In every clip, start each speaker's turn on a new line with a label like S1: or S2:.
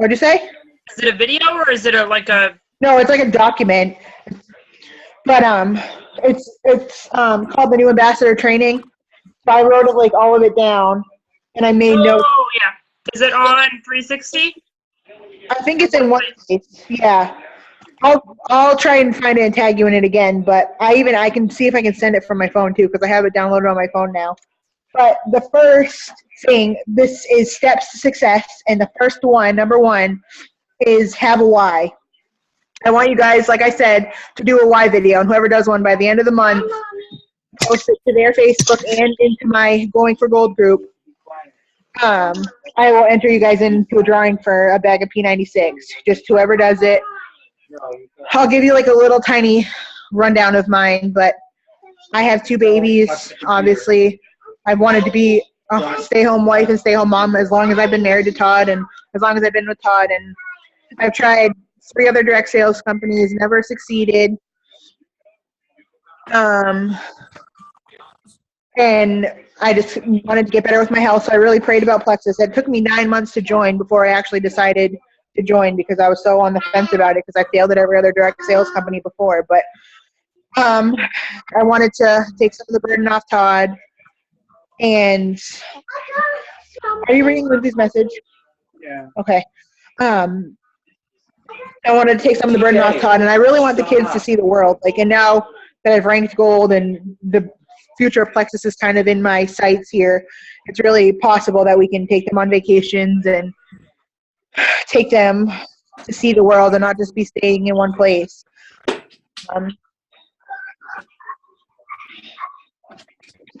S1: What'd you say?
S2: Is it a video or is it like a?
S1: No, it's like a document. But it's called the New Ambassador Training. So I wrote it like all of it down, and I made notes.
S2: Oh yeah. Is it on 360?
S1: I think it's in one place. Yeah. I'll try and find it and tag you in it again, but I can see if I can send it from my phone too, because I have it downloaded on my phone now. But the first thing, this is steps to success, and the first one, number one, is have a why. I want you guys, like I said, to do a why video, and whoever does one by the end of the month, post it to their Facebook and into my Going for Gold group. I will enter you guys into a drawing for a bag of P96. Just whoever does it. I'll give you like a little tiny rundown of mine, but I have 2 babies. Obviously, I've wanted to be a stay-home wife and stay-home mom as long as I've been married to Todd and as long as I've been with Todd. And I've tried 3 other direct sales companies, never succeeded. And I just wanted to get better with my health, so I really prayed about plexus. It took me 9 months to join before I actually decided to join because I was so on the fence about it because I failed at every other direct sales company before. But I wanted to take some of the burden off Todd. And are you reading Lindsay's message?
S3: Yeah.
S1: Okay. I wanted to take some of the burden off Todd, and I really want the kids to see the world. Like, and now that I've ranked gold and the future of plexus is kind of in my sights here, it's really possible that we can take them on vacations and take them to see the world and not just be staying in one place.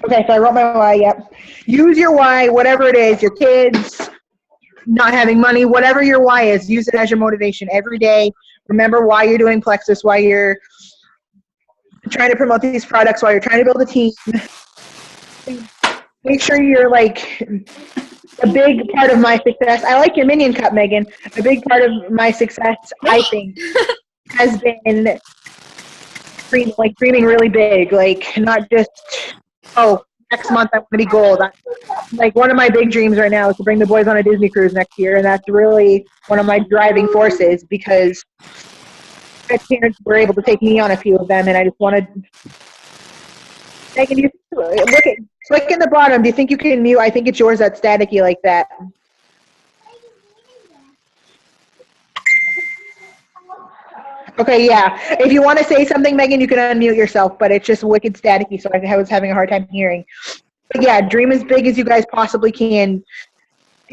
S1: Okay, so I wrote my why, yep. Use your why, whatever it is, your kids, not having money, whatever your why is, use it as your motivation every day. Remember why you're doing plexus, why you're trying to promote these products, why you're trying to build a team. Make sure you're like a big part of my success. I like your Minion Cup, Megan. A big part of my success, I think, has been dreaming really big. Like, not just, oh, next month I want to be gold. Like, one of my big dreams right now is to bring the boys on a Disney cruise next year, and that's really one of my driving forces because my parents were able to take me on a few of them, and I just wanted. Megan, you click in the bottom. Do you think you can mute? I think it's yours that's staticky like that. Okay, yeah. If you want to say something, Megan, you can unmute yourself, but it's just wicked staticky, so I was having a hard time hearing. But yeah, dream as big as you guys possibly can.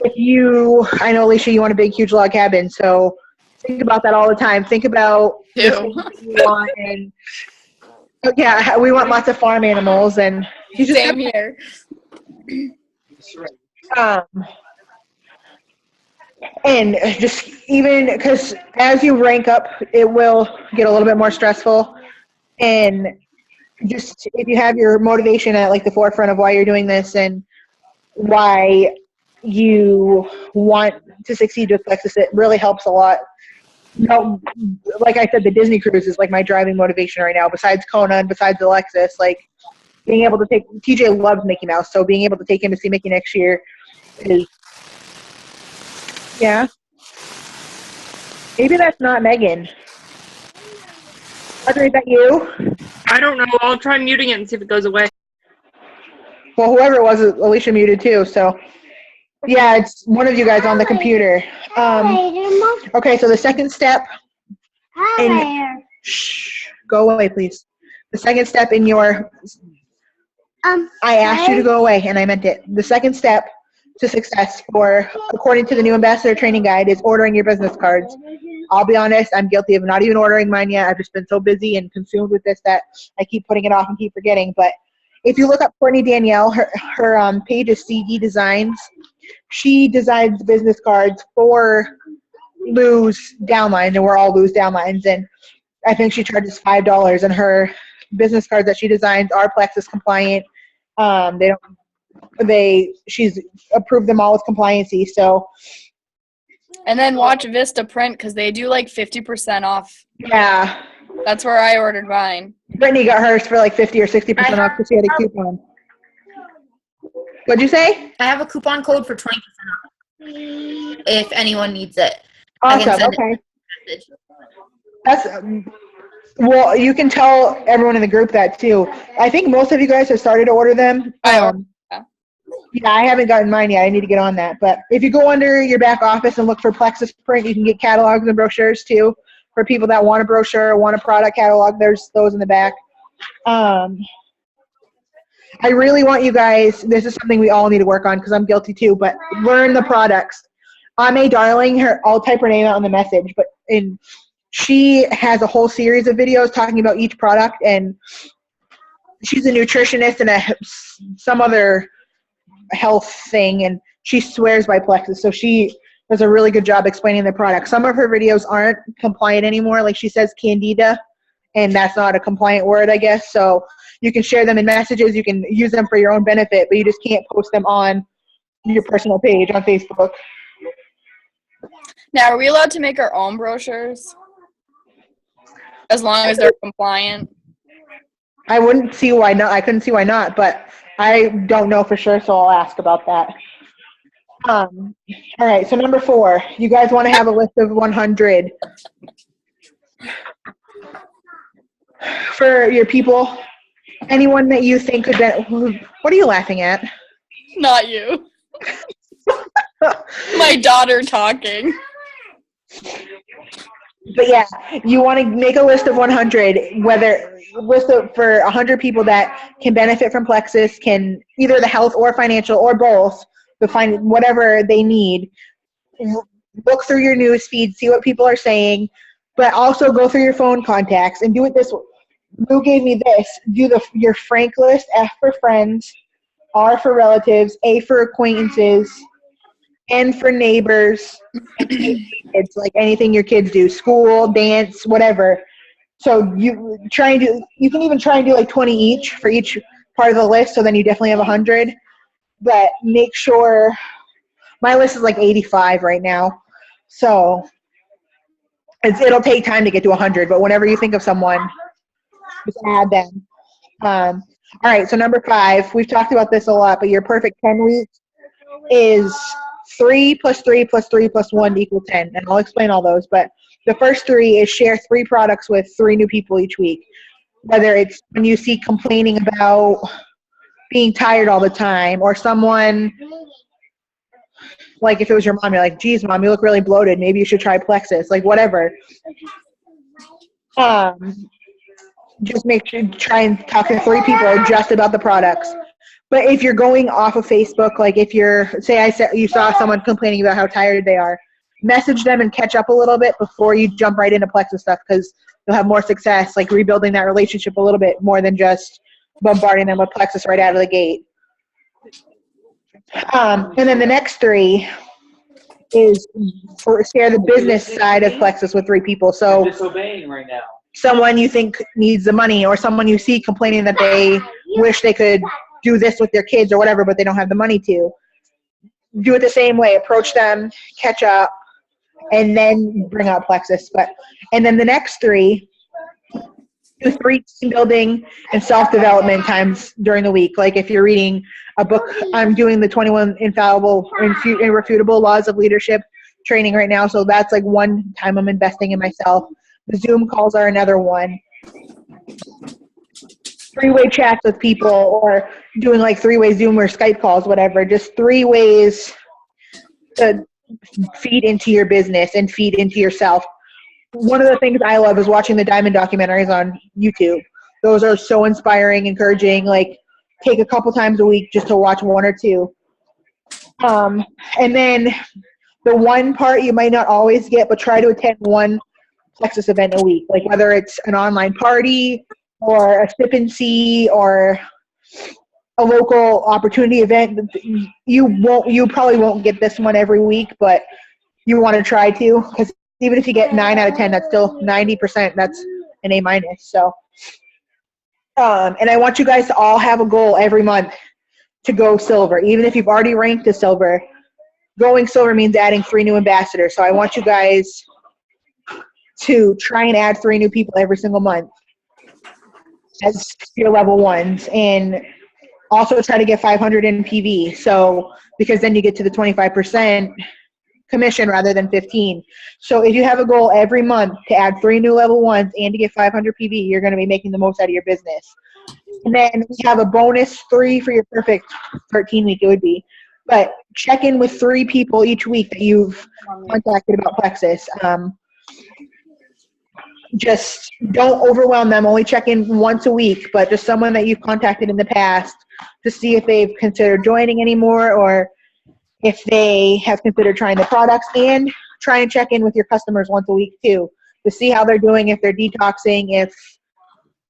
S1: I know, Alicia, you want a big, huge log cabin, so think about that all the time. Think about the things that you want, and yeah, we want lots of farm animals, and you just
S4: Same here.
S1: And just even because as you rank up, it will get a little bit more stressful. And just if you have your motivation at like the forefront of why you're doing this and why you want to succeed with plexus, it really helps a lot. No, like I said, the Disney cruise is like my driving motivation right now. Besides Kona and besides Alexis, like being able to take TJ loves Mickey Mouse, so being able to take him to see Mickey next year is, yeah. Maybe that's not Megan. Audrey, is that you?
S2: I don't know. I'll try muting it and see if it goes away.
S1: Well, whoever it was, Alicia muted too. So, yeah, it's one of you guys on the computer. Okay, so the second step. Shh, go away, please. The second step in your. I asked you to go away, and I meant it. The second step to success, according to the New Ambassador Training Guide, is ordering your business cards. I'll be honest, I'm guilty of not even ordering mine yet. I've just been so busy and consumed with this that I keep putting it off and keep forgetting. But if you look up Courtney Danielle, her page is CE Designs. She designs business cards for Lou's downlines, and we're all Lou's downlines. And I think she charges $5, and her business cards that she designs are plexus compliant. She's approved them all with compliancy. So.
S4: And then watch Vista Print because they do like 50% off.
S1: Yeah.
S4: That's where I ordered mine.
S1: Brittany got hers for like 50 or 60% off because she had a coupon. What'd you say?
S5: I have a coupon code for 20% off if anyone needs it.
S3: I can
S1: Awesome.
S3: send it
S1: Okay.
S3: a message.
S1: That's well, you can tell everyone in the group that too. I think most of you guys have started to order them.
S4: Yeah.
S1: Yeah, I haven't gotten mine yet. I need to get on that. But if you go under your back office and look for Plexus Print, you can get catalogs and brochures too for people that want a brochure or want a product catalog. There's those in the back. I really want you guys, this is something we all need to work on because I'm guilty too, but learn the products. Ame Darling, I'll type her name out in the message, but she has a whole series of videos talking about each product, and she's a nutritionist and some other health thing, and she swears by Plexus, so she does a really good job explaining the product. Some of her videos aren't compliant anymore, like she says candida, and that's not a compliant word, I guess, so you can share them in messages, you can use them for your own benefit, but you just can't post them on your personal page on Facebook.
S4: Now, are we allowed to make our own brochures? As long as they're compliant?
S1: I wouldn't see why not. I couldn't see why not, but I don't know for sure, so I'll ask about that. All right, so number 4, you guys want to have a list of 100 for your people. Anyone that you think could be. What are you laughing at?
S4: Not you. My daughter talking.
S1: But yeah, you want to make a list of 100, for 100 people that can benefit from Plexus, can either the health or financial or both, to find whatever they need. Look through your news feed, see what people are saying, but also go through your phone contacts and do it this way. Lou gave me this. Do your Frank list: F for friends, R for relatives, A for acquaintances, N for neighbors, and A for kids, like anything your kids do, school, dance, whatever. So you can even try and do like 20 each for each part of the list, so then you definitely have 100. But make sure, my list is like 85 right now, so it'll take time to get to 100, but whenever you think of someone, just add them. All right, so number 5, we've talked about this a lot, but your perfect 10 weeks is 3 plus 3 plus 3 plus 1 equal 10, and I'll explain all those, but the first 3 is share 3 products with 3 new people each week, whether it's when you see complaining about being tired all the time, or someone, like if it was your mom, you're like, geez, Mom, you look really bloated, maybe you should try Plexus, like whatever. Just make sure, try and talk to 3 people just about the products. But if you're going off of Facebook, like if you saw someone complaining about how tired they are, message them and catch up a little bit before you jump right into Plexus stuff, because you'll have more success, like rebuilding that relationship a little bit more than just bombarding them with Plexus right out of the gate. And then the next 3 is share the business side of Plexus with 3 people. So
S5: Disobeying right now.
S1: someone you think needs the money, or someone you see complaining that they wish they could do this with their kids or whatever, but they don't have the money to. Do it the same way. Approach them, catch up, and then bring out Plexus. And then the next 3, do 3 team building and self-development times during the week. Like if you're reading a book, I'm doing the 21 infallible, irrefutable laws of leadership training right now, so that's like one time I'm investing in myself. The Zoom calls are another one. 3-way chats with people, or doing like 3-way Zoom or Skype calls, whatever. Just 3 ways to feed into your business and feed into yourself. One of the things I love is watching the Diamond documentaries on YouTube. Those are so inspiring, encouraging. Like, take a couple times a week just to watch 1 or 2. And then the one part you might not always get, but try to attend 1 Plexus event a week, like whether it's an online party or a sip and see or a local opportunity event. You probably won't get this one every week, but you want to try to, because even if you get 9 out of 10, that's still 90%. That's an A-. So, and I want you guys to all have a goal every month to go silver, even if you've already ranked to silver. Going silver means adding 3 new ambassadors. So I want you guys to try and add 3 new people every single month as your level 1s, and also try to get 500 in PV. So because then you get to the 25%, commission rather than 15. So if you have a goal every month to add 3 new level 1s and to get 500 PV, you're going to be making the most out of your business. And then we have a bonus 3 for your perfect 13 week it would be. But check in with 3 people each week that you've contacted about plexus. Just don't overwhelm them. Only check in once a week, but just someone that you've contacted in the past to see if they've considered joining anymore or if they have considered trying the products, and try and check in with your customers once a week too to see how they're doing, if they're detoxing, if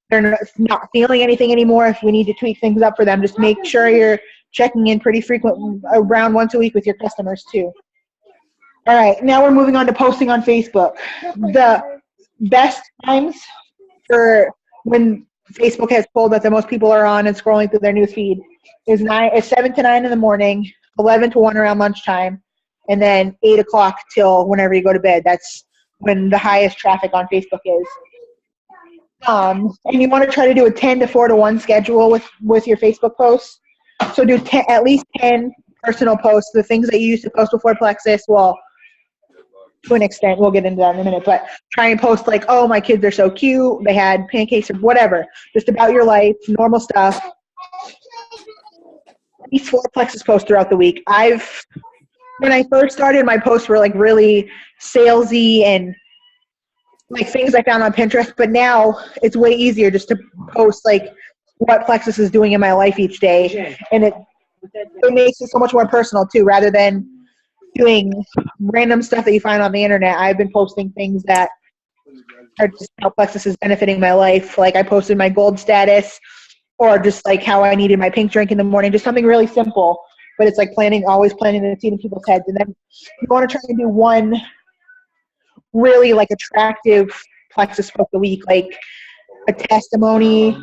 S1: they're not feeling anything anymore, if we need to tweak things up for them. Just make sure you're checking in pretty frequent, around once a week with your customers too. All right, now we're moving on to posting on Facebook. The best times for when Facebook has pulled that the most people are on and scrolling through their news feed is 7 to 9 in the morning, 11 to 1 around lunchtime, and then 8 o'clock till whenever you go to bed. That's when the highest traffic on Facebook is. And you want to try to do a 10 to 4 to 1 schedule with your Facebook posts. So do at least 10 personal posts, the things that you used to post before Plexus. Well, to an extent, we'll get into that in a minute, but try and post like, oh, my kids are so cute, they had pancakes or whatever, just about your life, normal stuff. At least 4 Plexus posts throughout the week. When I first started, my posts were like really salesy and like things I found on Pinterest, but now it's way easier just to post like what Plexus is doing in my life each day, and it makes it so much more personal too, rather than doing random stuff that you find on the internet. I've been posting things that are just how Plexus is benefiting my life. Like I posted my gold status, or just like how I needed my pink drink in the morning, just something really simple, but it's like always planting the seed in people's heads. And then you want to try and do one really like attractive Plexus post a week, like a testimony.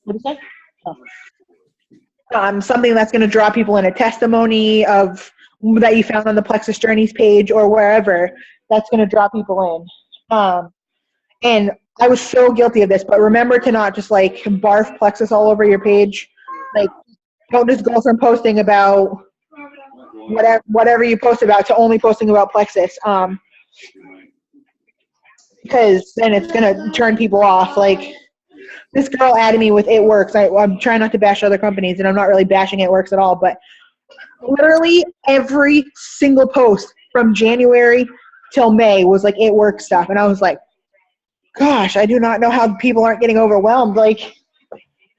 S1: What is that? Oh. Something that's going to draw people in, a testimony of that you found on the Plexus Journeys page or wherever, that's going to draw people in. And I was so guilty of this, but remember to not just like barf Plexus all over your page. Like, don't just go from posting about whatever you post about to only posting about Plexus. Because then it's going to turn people off. Like, this girl added me with It Works. I'm trying not to bash other companies, and I'm not really bashing It Works at all, but literally every single post from January till May was like It Works stuff. And I was like, gosh, I do not know how people aren't getting overwhelmed. Like,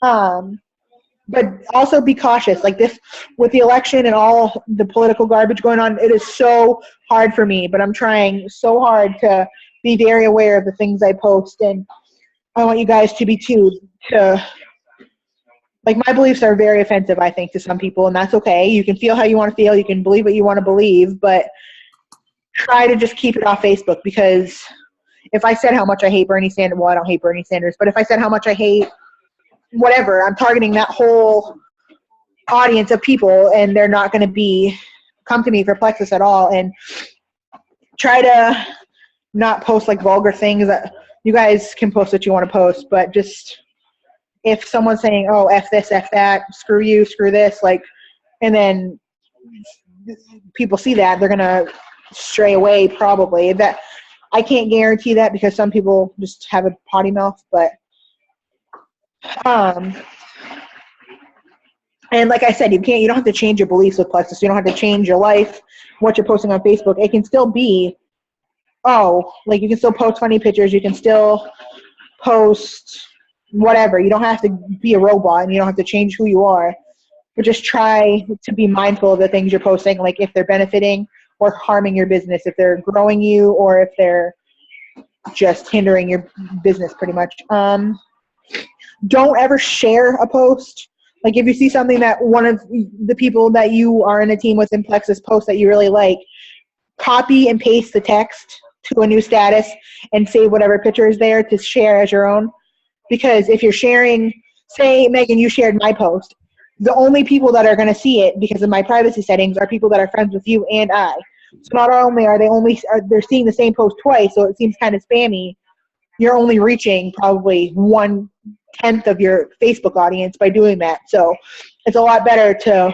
S1: but also be cautious. Like this, with the election and all the political garbage going on, it is so hard for me, but I'm trying so hard to be very aware of the things I post. And I want you guys to be too, like, my beliefs are very offensive, I think, to some people, and that's okay. You can feel how you want to feel. You can believe what you want to believe, but try to just keep it off Facebook, because if I said how much I hate Bernie Sanders, well, I don't hate Bernie Sanders, but if I said how much I hate whatever, I'm targeting that whole audience of people, and they're not going to come to me for Plexus at all. And try to not post like vulgar things. You guys can post what you want to post, but just if someone's saying, oh, F this, F that, screw you, screw this, like, and then people see that, they're going to stray away probably. That I can't guarantee that, because some people just have a potty mouth, but and like I said, you don't have to change your beliefs with Plexus. You don't have to change your life, what you're posting on Facebook. It can still be, like, you can still post funny pictures, you can still post whatever. You don't have to be a robot, and you don't have to change who you are, but just try to be mindful of the things you're posting, like if they're benefiting or harming your business, if they're growing you, or if they're just hindering your business pretty much. Don't ever share a post. Like, if you see something that one of the people that you are in a team with in Plexus posts that you really like, copy and paste the text to a new status and save whatever picture is there to share as your own. Because if you're sharing, say, Megan, you shared my post, the only people that are going to see it because of my privacy settings are people that are friends with you and I. So not only are they're seeing the same post twice, so it seems kind of spammy, you're only reaching probably 1/10 of your Facebook audience by doing that. So it's a lot better to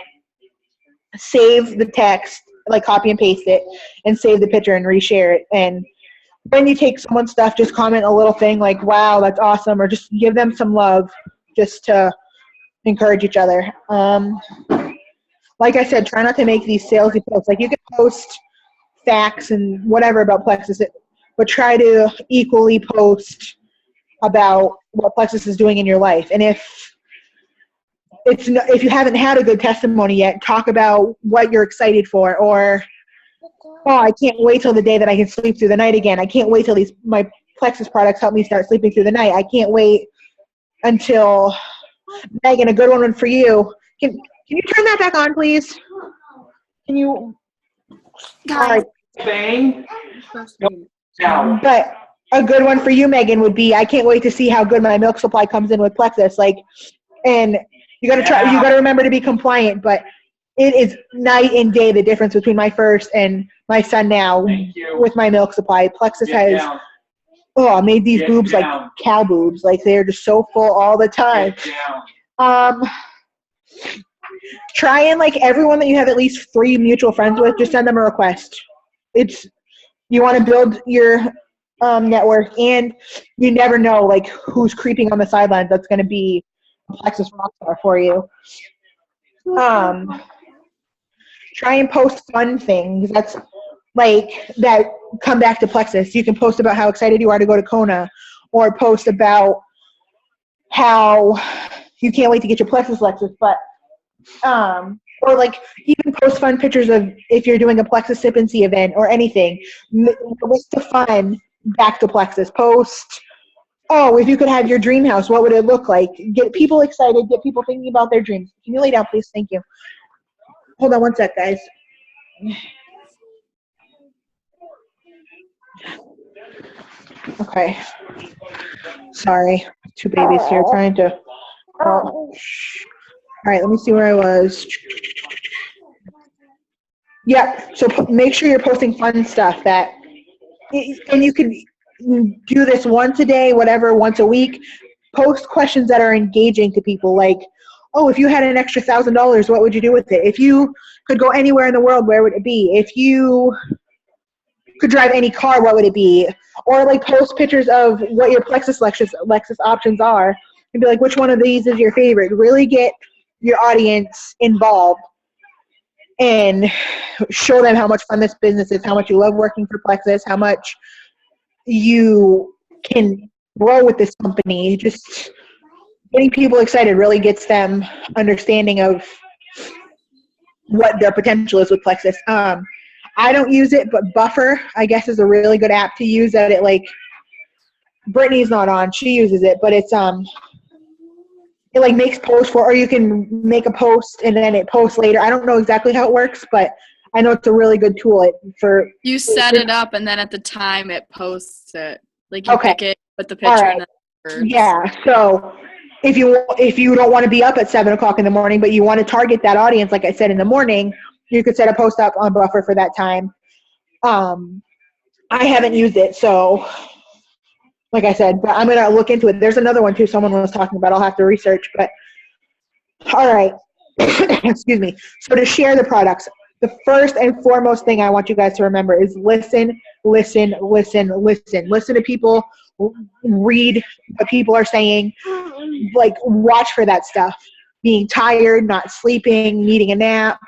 S1: save the text, like copy and paste it and save the picture and reshare it. And when you take someone's stuff, just comment a little thing like, wow, that's awesome, or just give them some love just to encourage each other. Like I said, try not to make these salesy posts. Like, you can post facts and whatever about Plexus, but try to equally post about what Plexus is doing in your life. And if you haven't had a good testimony yet, talk about what you're excited for, or, oh, I can't wait till the day that I can sleep through the night again. I can't wait till my Plexus products help me start sleeping through the night. I can't wait until, Megan, a good one for you. Can you turn that back on, please? Can you? All right.
S3: Bang.
S1: But a good one for you, Megan, would be, I can't wait to see how good my milk supply comes in with Plexus. Like, and you gotta try. You gotta remember to be compliant. But it is night and day the difference between my first and my son now with my milk supply. Plexus has made these boobs like cow boobs. Like, they're just so full all the time. Try and, like, everyone that you have at least 3 mutual friends with, just send them a request. You want to build your network, and you never know, like, who's creeping on the sidelines that's going to be a Plexus rockstar for you. Try and post fun things that come back to Plexus. You can post about how excited you are to go to Kona, or post about how you can't wait to get your Plexus Lexus, but or, like, even post fun pictures of if you're doing a Plexus Sip and See event or anything. What's the fun back to Plexus? Post, oh, if you could have your dream house, what would it look like? Get people excited, get people thinking about their dreams. Can you lay down, please? Thank you. Hold on one sec, guys. Okay. Sorry. 2 babies here trying to... All right, let me see where I was. Yeah, so make sure you're posting fun stuff and you can do this once a day, whatever, once a week. Post questions that are engaging to people, like, oh, if you had an extra $1,000, what would you do with it? If you could go anywhere in the world, where would it be? If you could drive any car, what would it be? Or, like, post pictures of what your Plexus options are and be like, which one of these is your favorite? Really get your audience involved and show them how much fun this business is, how much you love working for Plexus, how much you can grow with this company. Just getting people excited really gets them understanding of what their potential is with Plexus. I don't use it, but Buffer, I guess, is a really good app to use. That it, like, Brittany's not on, she uses it, but it's it, like, makes posts or you can make a post and then it posts later. I don't know exactly how it works, but I know it's a really good tool
S4: You set it up, and then at the time it posts it. Like, you pick it, put the picture in the
S1: Yeah, so if you don't want to be up at 7 o'clock in the morning, but you want to target that audience, like I said, in the morning, you could set a post up on Buffer for that time. I haven't used it, so like I said, but I'm going to look into it. There's another one, too, someone was talking about. I'll have to research, but all right. Excuse me. So to share the products, the first and foremost thing I want you guys to remember is listen, listen, listen, listen. Listen to people, read what people are saying, like, watch for that stuff. Being tired, not sleeping, needing a nap,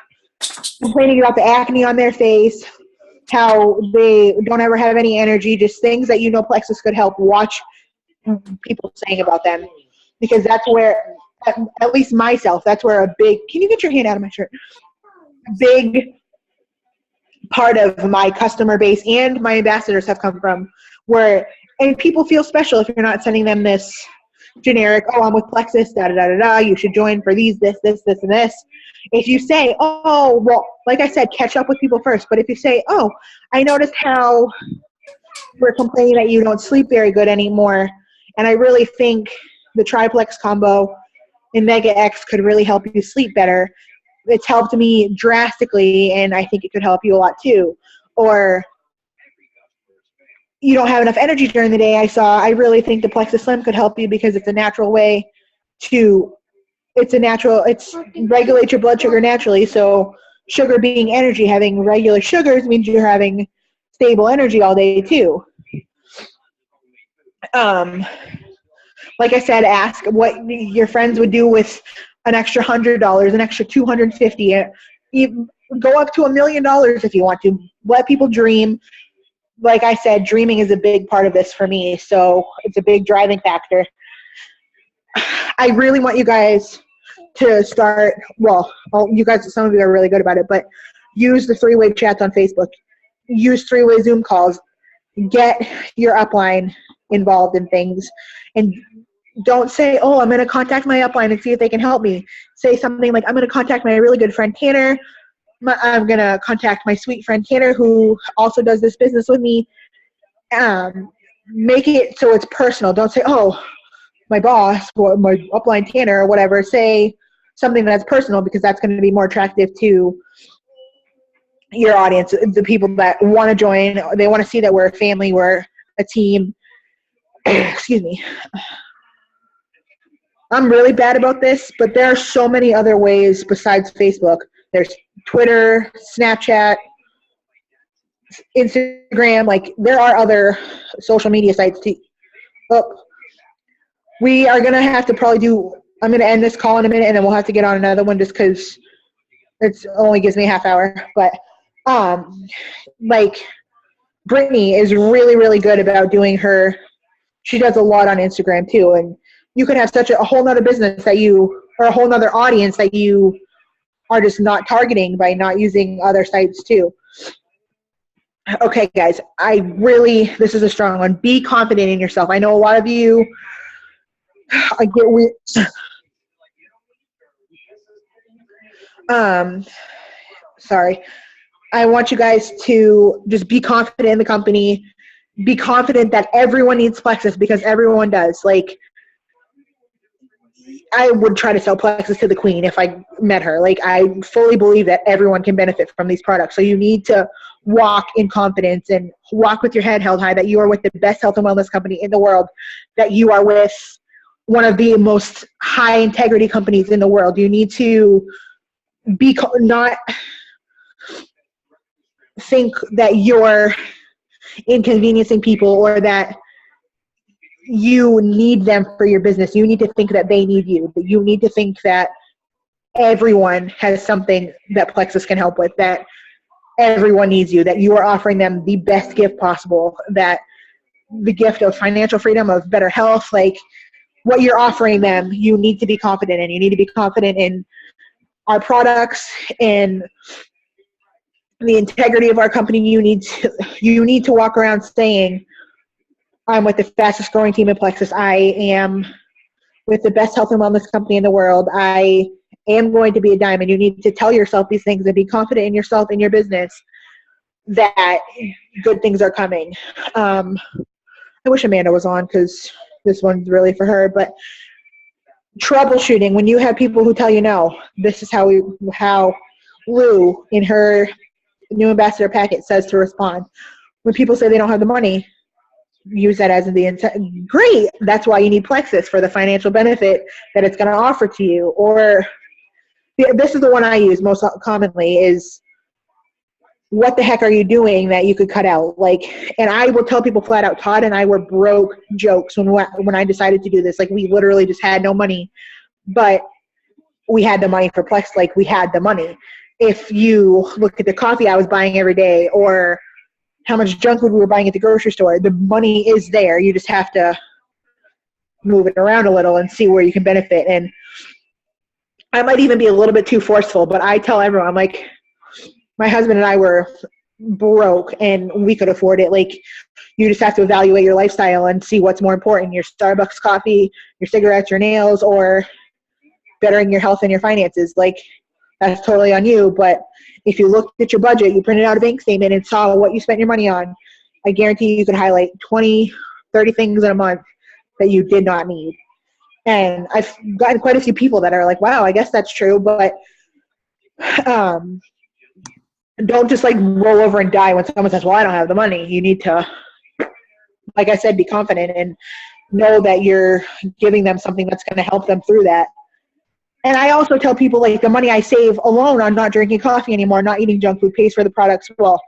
S1: complaining about the acne on their face, how they don't ever have any energy, just things that Plexus could help. Watch people saying about them, because that's where, at least myself, that's where a big, can you get your hand out of my shirt? A big part of my customer base and my ambassadors have come from, and people feel special if you're not sending them this generic, oh, I'm with Plexus, da-da-da-da-da, you should join for these, this, and this. If you say, oh, well, like I said, catch up with people first. But if you say, oh, I noticed how we're complaining that you don't sleep very good anymore, and I really think the triplex combo in Mega X could really help you sleep better. It's helped me drastically, and I think it could help you a lot too. Or you don't have enough energy during the day, I really think the Plexus Slim could help you because it's a natural way to, it's regulates your blood sugar naturally, so sugar being energy, having regular sugars means you're having stable energy all day too. Like I said, ask what your friends would do with an extra $100, an extra $250. Go up to $1 million if you want to. Let people dream. Like I said, dreaming is a big part of this for me, so it's a big driving factor. I really want you guys to start, well, you guys, some of you are really good about it, but use the three-way chats on Facebook. Use three-way Zoom calls. Get your upline involved in things. And don't say, oh, I'm going to contact my upline and see if they can help me. Say something like, I'm going to contact my really good friend Tanner. I'm going to contact my sweet friend Tanner, who also does this business with me. Make it so it's personal. Don't say, oh, my boss or my upline Tanner or whatever. Say something that's personal, because that's going to be more attractive to your audience, the people that want to join. They want to see that we're a family, we're a team. Excuse me. I'm really bad about this, but there are so many other ways besides Facebook. There's Twitter, Snapchat, Instagram. Like, there are other social media sites too. We are going to have to probably I'm going to end this call in a minute, and then we'll have to get on another one just because it only gives me a half hour. But, like, Brittany is really, really good about doing she does a lot on Instagram too, and you could have such a whole nother business or a whole nother audience that you are just not targeting by not using other sites too. Okay, guys, this is a strong one. Be confident in yourself. I know a lot of you, sorry. I want you guys to just be confident in the company. Be confident that everyone needs plexus, because everyone does. Like, I would try to sell plexus to the queen if I met her. Like, I fully believe that everyone can benefit from these products. So you need to walk in confidence and walk with your head held high that you are with the best health and wellness company in the world, that you are with one of the most high integrity companies in the world. You need to not think that you're inconveniencing people or that you need them for your business. You need to think that they need you. You need to think that everyone has something that plexus can help with, that everyone needs you, that you are offering them the best gift possible, that the gift of financial freedom, of better health, like what you're offering them, you need to be confident in. You need to be confident in our products and the integrity of our company. You need to walk around saying, I'm with the fastest growing team in plexus. I am with the best health and wellness company in the world. I am going to be a diamond. You need to tell yourself these things and be confident in yourself and your business that good things are coming. I wish Amanda was on, because this one's really for her. But troubleshooting, when you have people who tell you no, this is how Lou in her new ambassador packet says to respond. When people say they don't have the money, use that as the intent. Great, that's why you need plexus, for the financial benefit that it's going to offer to you. Or this is the one I use most commonly, is, what the heck are you doing that you could cut out? Like, and I will tell people flat out, Todd and I were broke jokes when I decided to do this. Like, we literally just had no money, but we had the money for Plex. Like, we had the money. If you look at the coffee I was buying every day, or how much junk food we were buying at the grocery store, the money is there. You just have to move it around a little and see where you can benefit. And I might even be a little bit too forceful, but I tell everyone, I'm like, my husband and I were broke and we could afford it. Like, you just have to evaluate your lifestyle and see what's more important, your Starbucks coffee, your cigarettes, your nails, or bettering your health and your finances. Like, that's totally on you. But if you looked at your budget, you printed out a bank statement and saw what you spent your money on, I guarantee you could highlight 20, 30 things in a month that you did not need. And I've gotten quite a few people that are like, wow, I guess that's true. But don't just like roll over and die when someone says, well, I don't have the money. You need to, like I said, be confident and know that you're giving them something that's going to help them through that. And I also tell people, like, the money I save alone on not drinking coffee anymore, not eating junk food, pays for the products. Well,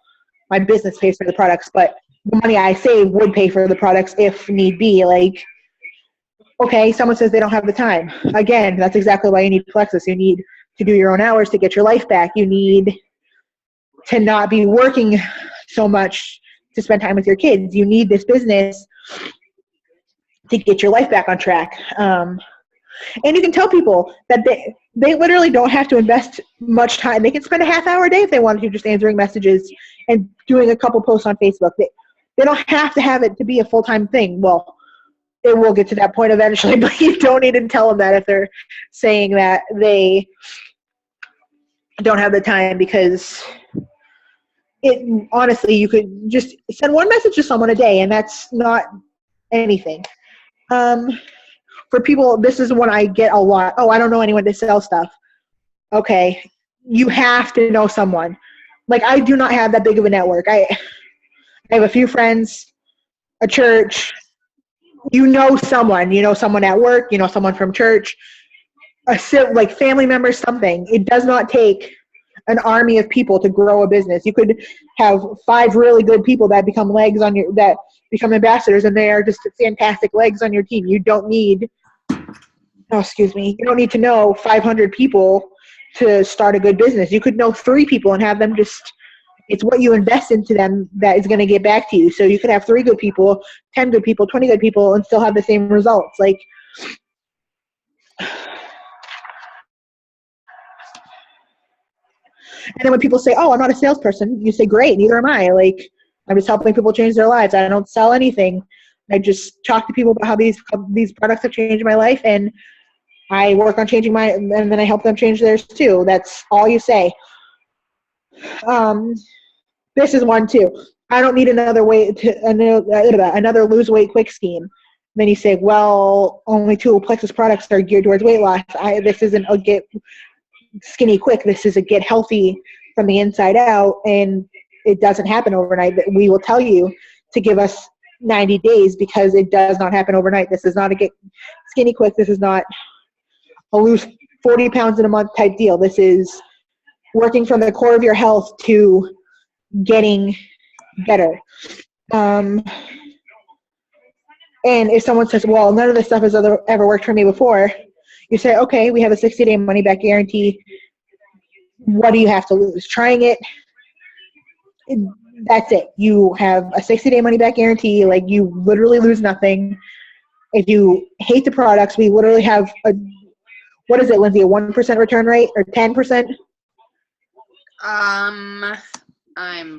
S1: my business pays for the products, but the money I save would pay for the products if need be. Like, okay, someone says they don't have the time. Again, that's exactly why you need plexus. You need to do your own hours to get your life back. You need to not be working so much to spend time with your kids. You need this business to get your life back on track. And you can tell people that they literally don't have to invest much time. They can spend a half hour a day if they wanted to, just answering messages and doing a couple posts on Facebook. They don't have to have it to be a full-time thing. Well, it will get to that point eventually, but you don't need to tell them that if they're saying that they don't have the time, because honestly, you could just send one message to someone a day, and that's not anything. For people, this is what I get a lot. Oh, I don't know anyone to sell stuff. Okay, you have to know someone. Like, I do not have that big of a network. I have a few friends, a church. You know someone at work, someone from church, like family members, something. It does not take an army of people to grow a business. You could have 5 really good people that become ambassadors, and they are just fantastic legs on your team. You don't need you don't need to know 500 people to start a good business. You could know 3 people and have them it's what you invest into them that is going to get back to you. So you could have 3 good people, 10 good people, 20 good people, and still have the same results. Like, and then when people say, oh, I'm not a salesperson, you say, great, neither am I. Like, I'm just helping people change their lives. I don't sell anything. I just talk to people about how these products have changed my life, and I work on changing and then I help them change theirs too. That's all you say. This is one too. I don't need another lose weight quick scheme. Then you say, well, only 2 plexus products are geared towards weight loss. This isn't a get skinny quick. This is a get healthy from the inside out, and it doesn't happen overnight. We will tell you to give us 90 days because it does not happen overnight. This is not a get skinny quick. This is not a lose 40 pounds in a month type deal. This is working from the core of your health to getting better. And if someone says, well, none of this stuff has ever worked for me before, you say, okay, we have a 60-day money-back guarantee. What do you have to lose? Trying it, that's it. You have a 60-day money-back guarantee. Like, you literally lose nothing. If you hate the products, we literally have what is it, Lindsay, a 1% return rate or 10%?
S4: I'm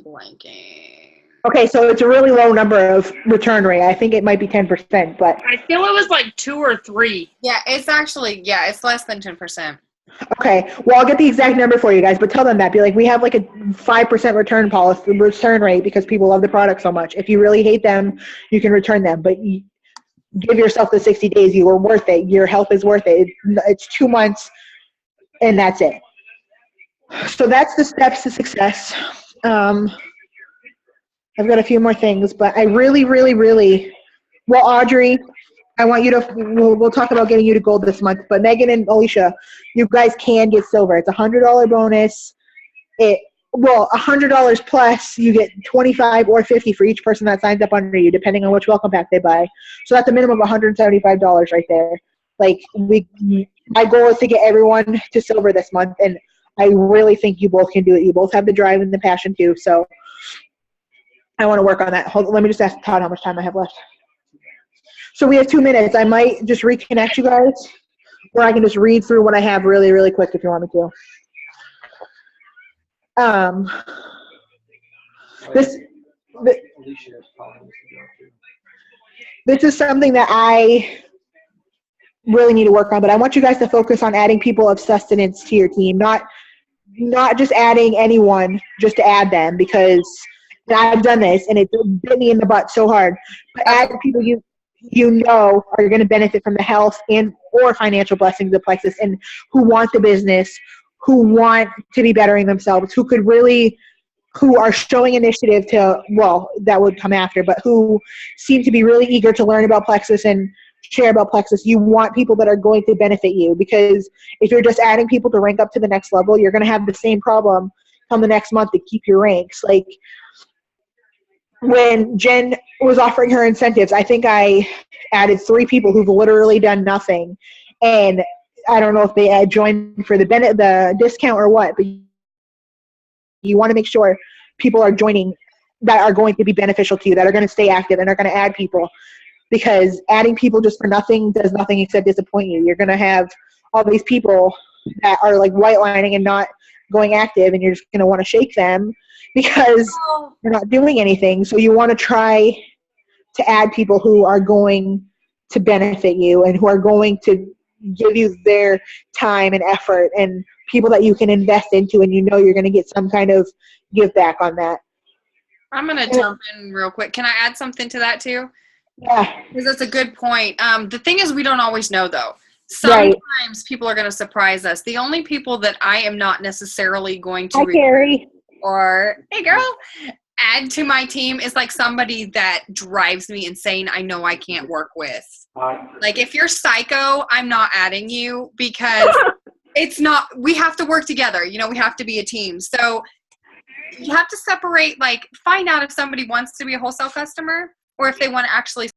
S4: blanking.
S1: Okay, so it's a really low number of return rate. I think it might be 10%, but
S2: I feel it was like 2 or 3.
S4: Yeah, it's actually, it's less than 10%.
S1: okay. Well, I'll get the exact number for you guys, but tell them that. Be like, we have like a 5% return rate because people love the product so much. If you really hate them, you can return them, but give yourself the 60 days. You are worth it. Your health is worth it. It's 2 months, and that's it. So that's the steps to success. I've got a few more things, but I really, really, really, well, Audrey, I want you to, we'll talk about getting you to gold this month, but Megan and Alicia, you guys can get silver. It's a $100 bonus. $100 plus, you get 25 or 50 for each person that signs up under you, depending on which welcome pack they buy. So that's a minimum of $175 right there. Like, my goal is to get everyone to silver this month, and I really think you both can do it. You both have the drive and the passion too, so I want to work on that. Let me just ask Todd how much time I have left. So we have 2 minutes. I might just reconnect you guys, or I can just read through what I have really, really quick if you want me to. This is something that I really need to work on, but I want you guys to focus on adding people of sustenance to your team, not just adding anyone just to add them, because I've done this and it bit me in the butt so hard. But add people you know are going to benefit from the health and or financial blessings of plexus, and who want the business, who want to be bettering themselves, who are showing initiative to, well, that would come after, but who seem to be really eager to learn about plexus and share about Plexus. You want people that are going to benefit you, because if you're just adding people to rank up to the next level, you're going to have the same problem come the next month to keep your ranks. Like when Jen was offering her incentives, I think I added 3 people who've literally done nothing, and I don't know if they joined for the discount or what, but you want to make sure people are joining that are going to be beneficial to you, that are going to stay active and are going to add people, because adding people just for nothing does nothing except disappoint you. You're going to have all these people that are like whitelining and not going active, and you're just going to want to shake them because they're not doing anything. So you want to try to add people who are going to benefit you and who are going to give you their time and effort, and people that you can invest into and you know you're going to get some kind of give back on that.
S2: I'm going to jump in real quick. Can I add something to that too?
S1: Yeah.
S2: Because that's a good point. The thing is, we don't always know, though. Sometimes people are going to surprise us. The only people that I am not necessarily going to
S1: Hi, Carrie.
S2: or, hey, girl, add to my team is like somebody that drives me insane I know I can't work with. Like, if you're psycho, I'm not adding you, because it's not, we have to work together. You know, we have to be a team. So you have to separate, like, find out if somebody wants to be a wholesale customer or if they want to actually